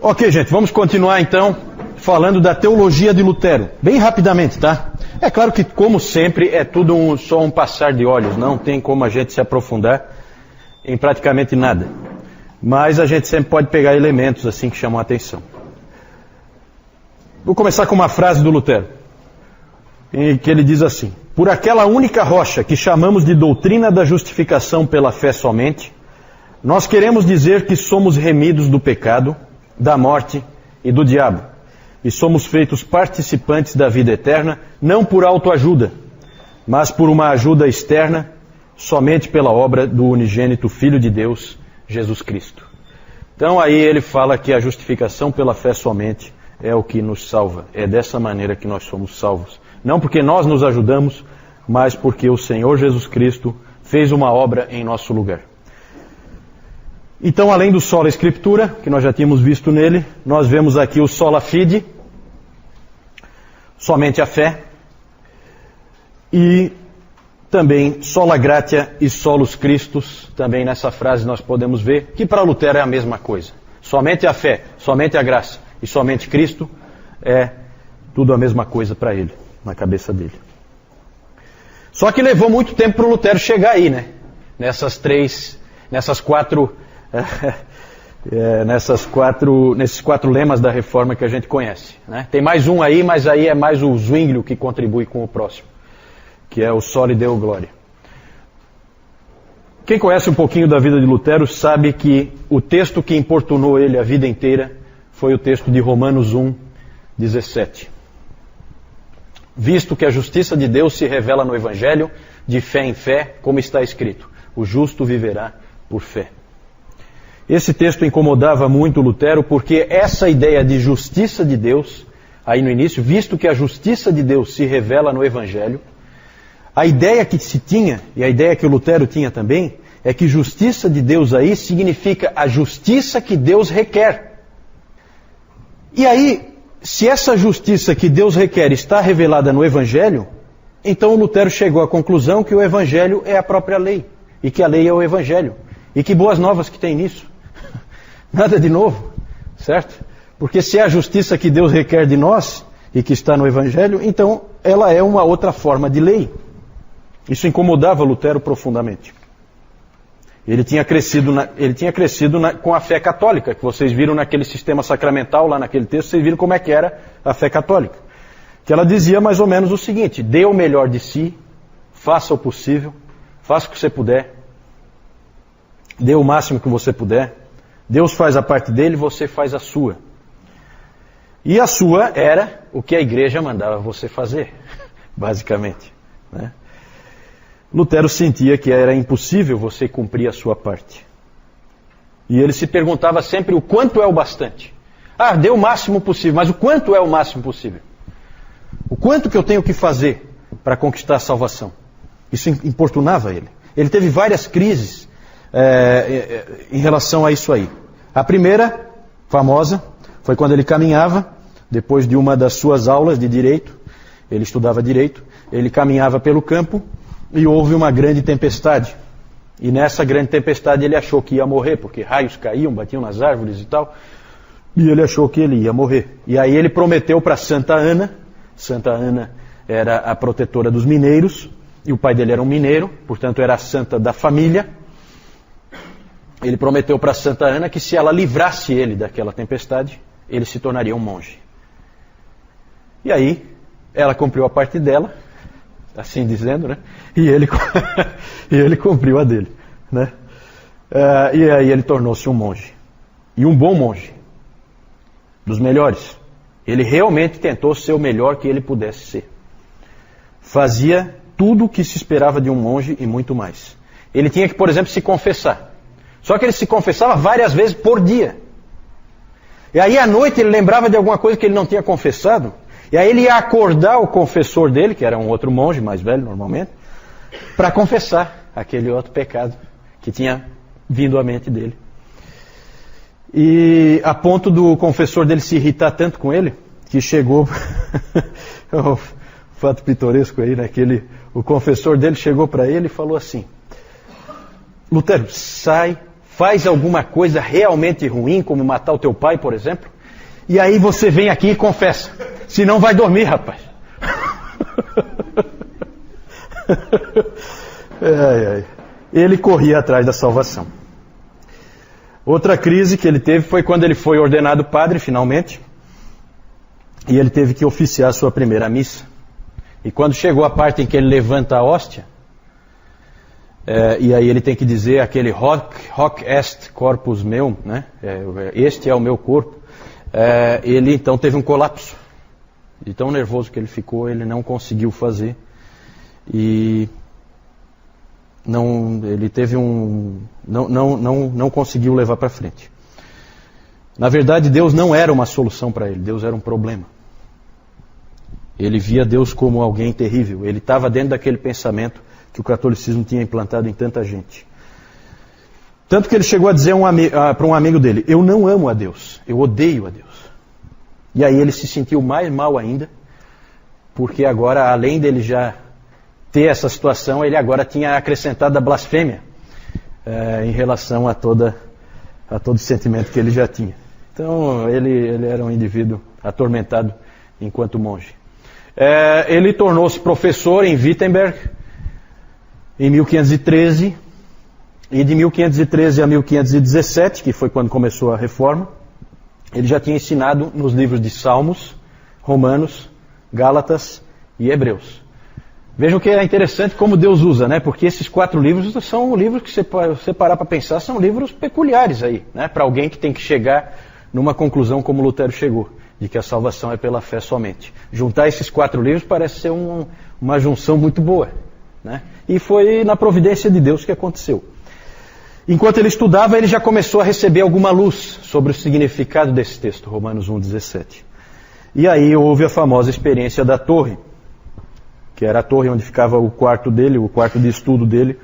Ok, gente, vamos continuar então falando da teologia de Lutero. Bem rapidamente, tá? É claro que, como sempre, é tudo só um passar de olhos. Não tem como a gente se aprofundar em praticamente nada. Mas a gente sempre pode pegar elementos assim que chamam a atenção. Vou começar com uma frase do Lutero, em que ele diz assim: por aquela única rocha que chamamos de doutrina da justificação pela fé somente, nós queremos dizer que somos remidos do pecado, da morte e do diabo, e somos feitos participantes da vida eterna, não por autoajuda, mas por uma ajuda externa, somente pela obra do unigênito Filho de Deus, Jesus Cristo. Então aí ele fala que a justificação pela fé somente é o que nos salva. É dessa maneira que nós somos salvos. Não porque nós nos ajudamos, mas porque o Senhor Jesus Cristo fez uma obra em nosso lugar. Então, além do sola escritura, que nós já tínhamos visto nele, nós vemos aqui o sola fide, somente a fé, e também sola gratia e solus Christus, também nessa frase nós podemos ver que para Lutero é a mesma coisa. Somente a fé, somente a graça e somente Cristo é tudo a mesma coisa para ele, na cabeça dele. Só que levou muito tempo para o Lutero chegar aí, né? Nesses quatro lemas da reforma que a gente conhece, né? Tem mais um aí, mas aí é mais o Zwinglio que contribui com o próximo, que é o Soli Deo Gloria. Quem conhece um pouquinho da vida de Lutero sabe que o texto que importunou ele a vida inteira foi o texto de Romanos 1:17. Visto que a justiça de Deus se revela no Evangelho, de fé em fé, como está escrito: o justo viverá por fé. Esse texto incomodava muito Lutero, porque essa ideia de justiça de Deus, aí no início, visto que a justiça de Deus se revela no Evangelho, a ideia que se tinha, e a ideia que o Lutero tinha também, é que justiça de Deus aí significa a justiça que Deus requer. E aí, se essa justiça que Deus requer está revelada no Evangelho, então o Lutero chegou à conclusão que o Evangelho é a própria lei, e que a lei é o Evangelho. E que boas novas que tem nisso. Nada de novo, certo? Porque se é a justiça que Deus requer de nós, e que está no Evangelho, então ela é uma outra forma de lei. Isso incomodava Lutero profundamente. Ele tinha crescido com a fé católica, que vocês viram naquele sistema sacramental, lá naquele texto, vocês viram como é que era a fé católica. Que ela dizia mais ou menos o seguinte: dê o melhor de si, faça o possível, faça o que você puder, dê o máximo que você puder, Deus faz a parte dele, você faz a sua. E a sua era o que a igreja mandava você fazer, basicamente, né? Lutero sentia que era impossível você cumprir a sua parte. E ele se perguntava sempre o quanto é o bastante. Ah, dê o máximo possível, mas o quanto é o máximo possível? O quanto que eu tenho que fazer para conquistar a salvação? Isso importunava ele. Ele teve várias crises em relação a isso aí. A primeira, famosa, foi quando ele caminhava, depois de uma das suas aulas de direito, ele estudava direito, ele caminhava pelo campo e houve uma grande tempestade. E nessa grande tempestade ele achou que ia morrer, porque raios caíam, batiam nas árvores e tal, e ele achou que ele ia morrer. E aí ele prometeu para Santa Ana era a protetora dos mineiros, e o pai dele era um mineiro, portanto era a santa da família. Ele prometeu para Santa Ana que se ela livrasse ele daquela tempestade, ele se tornaria um monge. E aí, ela cumpriu a parte dela, assim dizendo, né? E ele cumpriu a dele, né? E aí ele tornou-se um monge. E um bom monge. Dos melhores. Ele realmente tentou ser o melhor que ele pudesse ser. Fazia tudo o que se esperava de um monge e muito mais. Ele tinha que, por exemplo, se confessar. Só que ele se confessava várias vezes por dia. E aí à noite ele lembrava de alguma coisa que ele não tinha confessado. E aí ele ia acordar o confessor dele, que era um outro monge, mais velho normalmente, para confessar aquele outro pecado que tinha vindo à mente dele. E a ponto do confessor dele se irritar tanto com ele, que chegou... um fato pitoresco aí, né? O confessor dele chegou para ele e falou assim: Lutero, sai faz alguma coisa realmente ruim, como matar o teu pai, por exemplo, e aí você vem aqui e confessa. Senão vai dormir, rapaz. Ele corria atrás da salvação. Outra crise que ele teve foi quando ele foi ordenado padre, finalmente, e ele teve que oficiar a sua primeira missa. E quando chegou a parte em que ele levanta a hóstia, e aí ele tem que dizer aquele hoc est corpus meum, né? Este é o meu corpo. Ele então teve um colapso. De tão nervoso que ele ficou, ele não conseguiu fazer. E ele teve não conseguiu levar para frente. Na verdade, Deus não era uma solução para ele, Deus era um problema. Ele via Deus como alguém terrível. Ele estava dentro daquele pensamento que o catolicismo tinha implantado em tanta gente. Tanto que ele chegou a dizer para um amigo dele: eu não amo a Deus, eu odeio a Deus. E aí ele se sentiu mais mal ainda, porque agora, além dele já ter essa situação, ele agora tinha acrescentado a blasfêmia em relação a todo o sentimento que ele já tinha. Então ele era um indivíduo atormentado enquanto monge. Ele tornou-se professor em Wittenberg em 1513, e de 1513 a 1517, que foi quando começou a reforma, ele já tinha ensinado nos livros de Salmos, Romanos, Gálatas e Hebreus. Vejam que é interessante como Deus usa, né? Porque esses 4 livros são livros que, se você parar para pensar, são livros peculiares aí, né? Para alguém que tem que chegar numa conclusão como Lutero chegou, de que a salvação é pela fé somente. Juntar esses 4 livros parece ser uma junção muito boa, né? E foi na providência de Deus que aconteceu. Enquanto ele estudava, ele já começou a receber alguma luz sobre o significado desse texto, Romanos 1,17. E aí houve a famosa experiência da torre, que era a torre onde ficava o quarto dele, o quarto de estudo dele,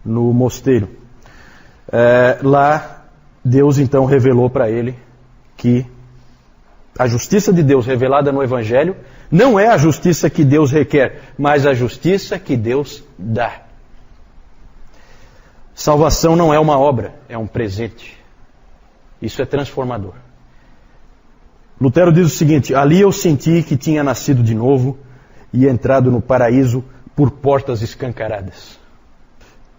no mosteiro. Lá, Deus então revelou para ele que a justiça de Deus revelada no Evangelho não é a justiça que Deus requer, mas a justiça que Deus dá. Salvação não é uma obra, é um presente. Isso é transformador. Lutero diz o seguinte: ali eu senti que tinha nascido de novo e entrado no paraíso por portas escancaradas.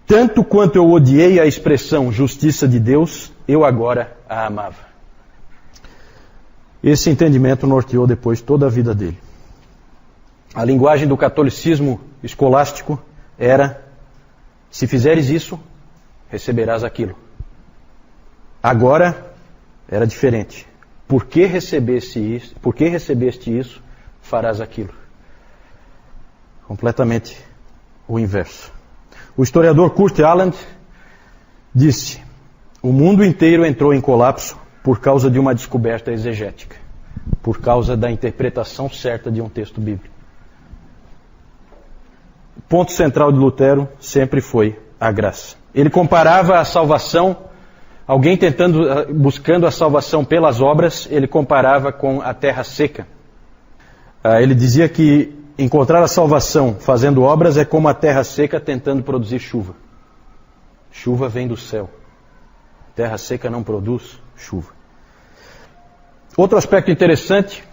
Tanto quanto eu odiei a expressão justiça de Deus, eu agora a amava. Esse entendimento norteou depois toda a vida dele. A linguagem do catolicismo escolástico era: se fizeres isso, receberás aquilo. Agora era diferente. Porque recebeste isso, farás aquilo. Completamente o inverso. O historiador Kurt Aland disse: o mundo inteiro entrou em colapso por causa de uma descoberta exegética, por causa da interpretação certa de um texto bíblico. O ponto central de Lutero sempre foi a graça. Ele comparava a salvação, alguém buscando a salvação pelas obras, ele comparava com a terra seca. Ele dizia que encontrar a salvação fazendo obras é como a terra seca tentando produzir chuva. Chuva vem do céu. Terra seca não produz chuva. Outro aspecto interessante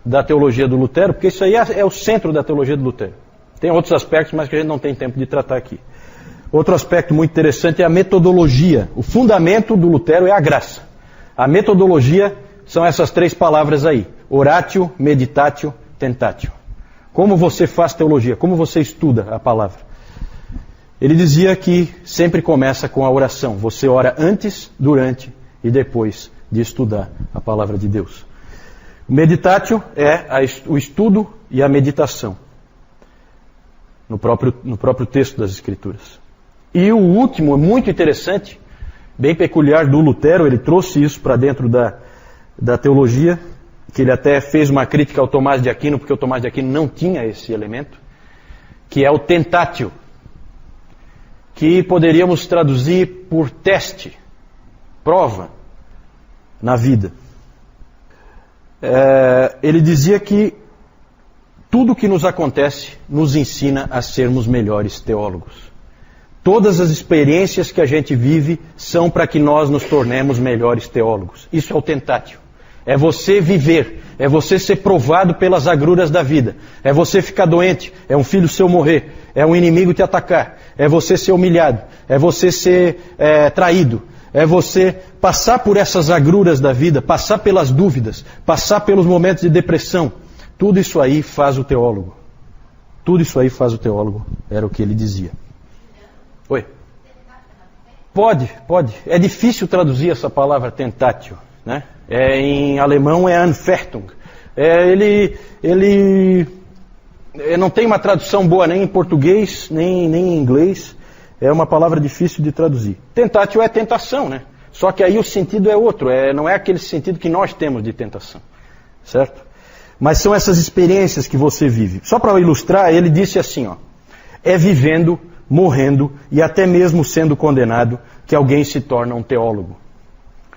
da teologia do Lutero, porque isso aí é o centro da teologia do Lutero. Tem outros aspectos, mas que a gente não tem tempo de tratar aqui. Outro aspecto muito interessante é a metodologia. O fundamento do Lutero é a graça. A metodologia são essas 3 palavras aí: oratio, meditatio, tentatio. Como você faz teologia? Como você estuda a palavra? Ele dizia que sempre começa com a oração. Você ora antes, durante e depois de estudar a palavra de Deus. O meditatio é o estudo e a meditação no próprio texto das Escrituras. E o último, muito interessante, bem peculiar do Lutero, ele trouxe isso para dentro da teologia, que ele até fez uma crítica ao Tomás de Aquino, porque o Tomás de Aquino não tinha esse elemento, que é o tentatio, que poderíamos traduzir por teste, prova na vida. Ele dizia que tudo que nos acontece nos ensina a sermos melhores teólogos. Todas as experiências que a gente vive são para que nós nos tornemos melhores teólogos. Isso é o tentatio. É você viver, é você ser provado pelas agruras da vida, é você ficar doente, é um filho seu morrer, é um inimigo te atacar, é você ser humilhado, é você ser traído, é você passar por essas agruras da vida, passar pelas dúvidas, passar pelos momentos de depressão. Tudo isso aí faz o teólogo. Tudo isso aí faz o teólogo, era o que ele dizia. Oi? Pode. É difícil traduzir essa palavra tentatio, né? Em alemão é Anfechtung. Ele não tem uma tradução boa nem em português, nem em inglês. É uma palavra difícil de traduzir. Tentatio é tentação, né? Só que aí o sentido é outro, não é aquele sentido que nós temos de tentação, certo? Mas são essas experiências que você vive. Só para ilustrar, ele disse assim, ó: é vivendo, morrendo e até mesmo sendo condenado que alguém se torna um teólogo.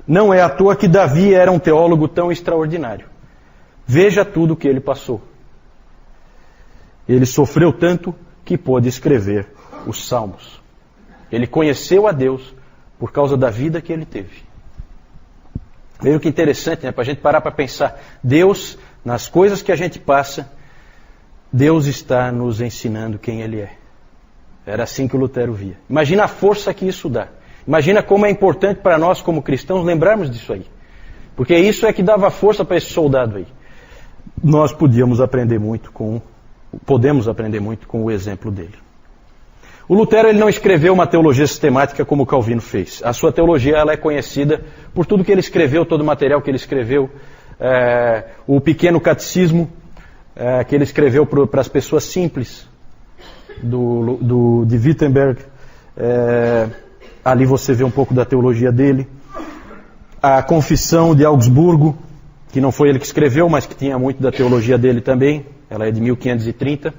Não é à toa que Davi era um teólogo tão extraordinário. Veja tudo o que ele passou. Ele sofreu tanto que pôde escrever os Salmos. Ele conheceu a Deus por causa da vida que ele teve. Veja que interessante, né? Para a gente parar para pensar. Deus, nas coisas que a gente passa, Deus está nos ensinando quem Ele é. Era assim que o Lutero via. Imagina a força que isso dá. Imagina como é importante para nós como cristãos lembrarmos disso aí. Porque isso é que dava força para esse soldado aí. Nós podemos aprender muito com o exemplo dele. O Lutero ele não escreveu uma teologia sistemática como o Calvino fez. A sua teologia ela é conhecida por tudo que ele escreveu, todo o material que ele escreveu, o pequeno catecismo que ele escreveu para as pessoas simples de Wittenberg. Ali você vê um pouco da teologia dele. A Confissão de Augsburgo, que não foi ele que escreveu, mas que tinha muito da teologia dele também. Ela é de 1530.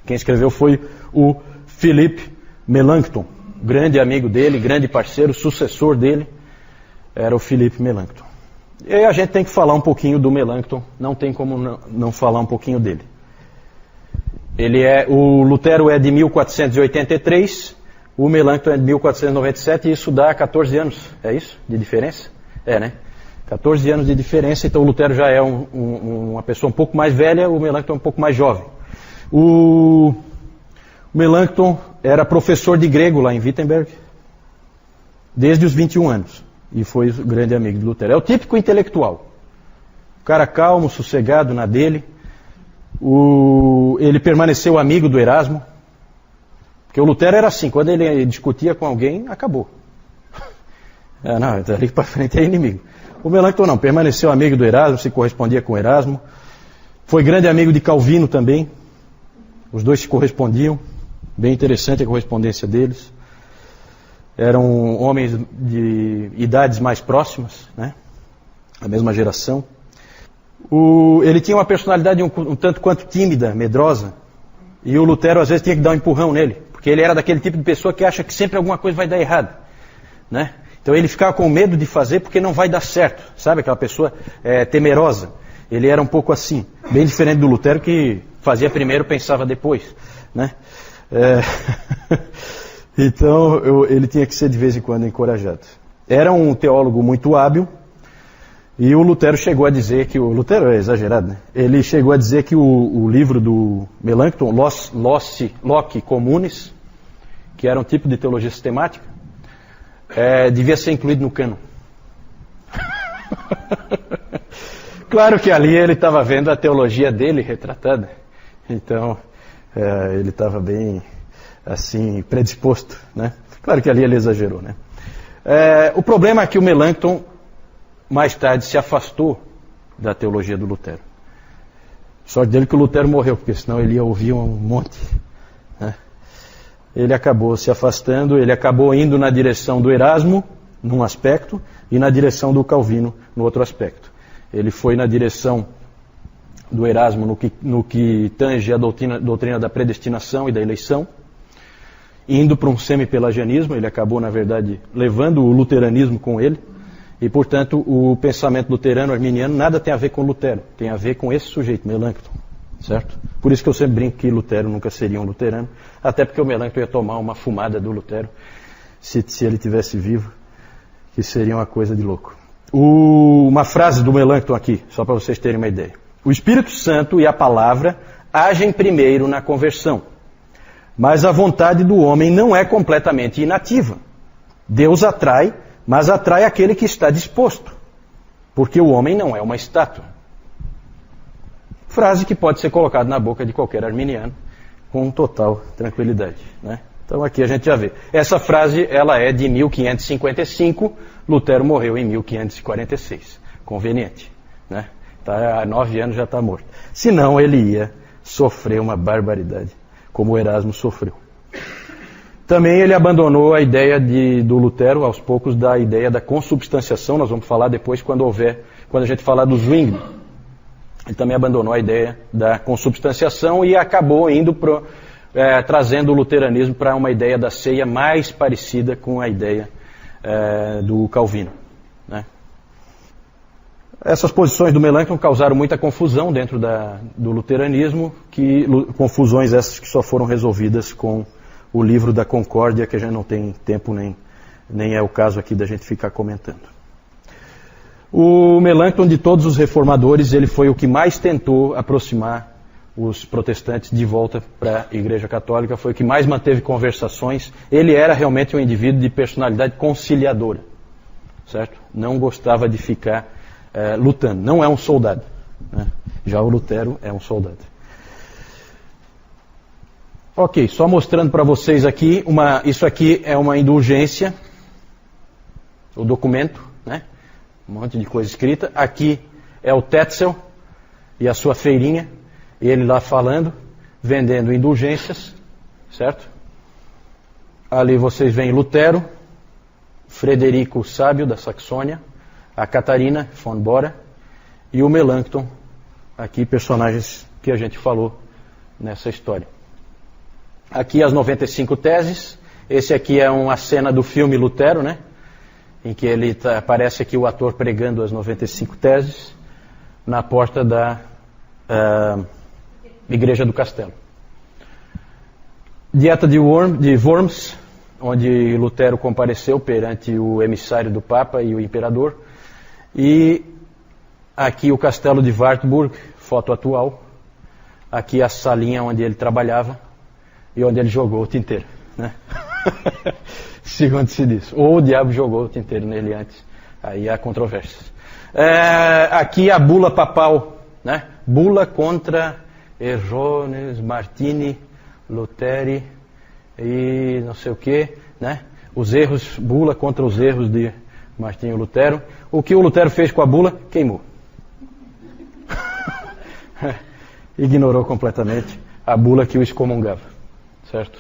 Quem escreveu foi o Philippe Melanchthon, grande amigo dele, grande parceiro, sucessor dele, era o Philippe Melanchthon. E aí a gente tem que falar um pouquinho do Melanchthon, não tem como não falar um pouquinho dele. O Lutero é de 1483, o Melanchthon é de 1497, e isso dá 14 anos, é isso? De diferença? Né? 14 anos de diferença, então o Lutero já é uma pessoa um pouco mais velha, o Melanchthon é um pouco mais jovem. O Melanchthon era professor de grego lá em Wittenberg, desde os 21 anos, e foi grande amigo de Lutero. É o típico intelectual, o cara calmo, sossegado na dele. Ele permaneceu amigo do Erasmo, porque o Lutero era assim, quando ele discutia com alguém, acabou. Não, dali para frente é inimigo. O Melanchthon não, permaneceu amigo do Erasmo, se correspondia com o Erasmo. Foi grande amigo de Calvino também. Os dois se correspondiam, bem interessante a correspondência deles. Eram homens de idades mais próximas, né? A mesma geração. Ele tinha uma personalidade um tanto quanto tímida, medrosa, e o Lutero às vezes tinha que dar um empurrão nele, porque ele era daquele tipo de pessoa que acha que sempre alguma coisa vai dar errado, né? Então ele ficava com medo de fazer porque não vai dar certo, sabe? Aquela pessoa temerosa. Ele era um pouco assim, bem diferente do Lutero que fazia primeiro, pensava depois, né? Então ele tinha que ser de vez em quando encorajado. Era um teólogo muito hábil, e o Lutero chegou a dizer que o Lutero é exagerado, né? Ele chegou a dizer que o livro do Melanchthon, Loci Communis, que era um tipo de teologia sistemática, devia ser incluído no cânon. Claro que ali ele estava vendo a teologia dele retratada, então ele estava bem assim predisposto, né? Claro que ali ele exagerou, né? O problema é que o Melanchthon mais tarde se afastou da teologia do Lutero. Sorte dele que o Lutero morreu, porque senão ele ia ouvir um monte, né? Ele acabou se afastando, ele acabou indo na direção do Erasmo, num aspecto, e na direção do Calvino, no outro aspecto. Ele foi na direção do Erasmo no que tange a doutrina da predestinação e da eleição, indo para um semi-pelagianismo. Ele acabou, na verdade, levando o luteranismo com ele, e, portanto, o pensamento luterano, arminiano, nada tem a ver com Lutero, tem a ver com esse sujeito, Melanchthon, certo? Por isso que eu sempre brinco que Lutero nunca seria um luterano, até porque o Melanchthon ia tomar uma fumada do Lutero, se ele tivesse vivo, que seria uma coisa de louco. Uma frase do Melanchthon aqui, só para vocês terem uma ideia. O Espírito Santo e a palavra agem primeiro na conversão, mas a vontade do homem não é completamente inativa. Deus atrai, mas atrai aquele que está disposto, porque o homem não é uma estátua. Frase que pode ser colocada na boca de qualquer arminiano com total tranquilidade, né? Então aqui a gente já vê. Essa frase ela é de 1555, Lutero morreu em 1546. Conveniente, né? Tá, há 9 anos já está morto. Senão ele ia sofrer uma barbaridade, como o Erasmo sofreu. Também ele abandonou a ideia do Lutero, aos poucos, da ideia da consubstanciação. Nós vamos falar depois quando a gente falar do Zwingli. Ele também abandonou a ideia da consubstanciação e acabou indo trazendo o luteranismo para uma ideia da ceia mais parecida com a ideia do Calvino, né? Essas posições do Melanchthon causaram muita confusão dentro do luteranismo, confusões essas que só foram resolvidas com o livro da Concórdia, que a gente não tem tempo nem é o caso aqui da gente ficar comentando. O Melanchthon, de todos os reformadores, ele foi o que mais tentou aproximar os protestantes de volta para a Igreja Católica, foi o que mais manteve conversações. Ele era realmente um indivíduo de personalidade conciliadora, certo? Não gostava de ficar lutando, não é um soldado, né? Já o Lutero é um soldado. Ok, só mostrando para vocês aqui, isso aqui é uma indulgência, o documento, né? Um monte de coisa escrita. Aqui é o Tetzel e a sua feirinha, ele lá falando, vendendo indulgências, certo? Ali vocês veem Lutero, Frederico o Sábio da Saxônia, a Catarina von Bora e o Melanchthon, aqui personagens que a gente falou nessa história. Aqui as 95 teses, esse aqui é uma cena do filme Lutero, né? Em que aparece aqui o ator pregando as 95 teses na porta da Igreja do Castelo. Dieta de Worms, onde Lutero compareceu perante o emissário do Papa e o Imperador. E aqui o Castelo de Wartburg, foto atual. Aqui a salinha onde ele trabalhava e onde ele jogou o tinteiro, né? Segundo se diz. Ou o diabo jogou o tinteiro nele antes. Aí há controvérsias. Aqui a bula papal, né? Bula contra Errones, Martini, Luteri e não sei o que, né? Os erros, bula contra os erros de Martinho Lutero. O que o Lutero fez com a bula? Queimou. Ignorou completamente a bula que o excomungava, certo?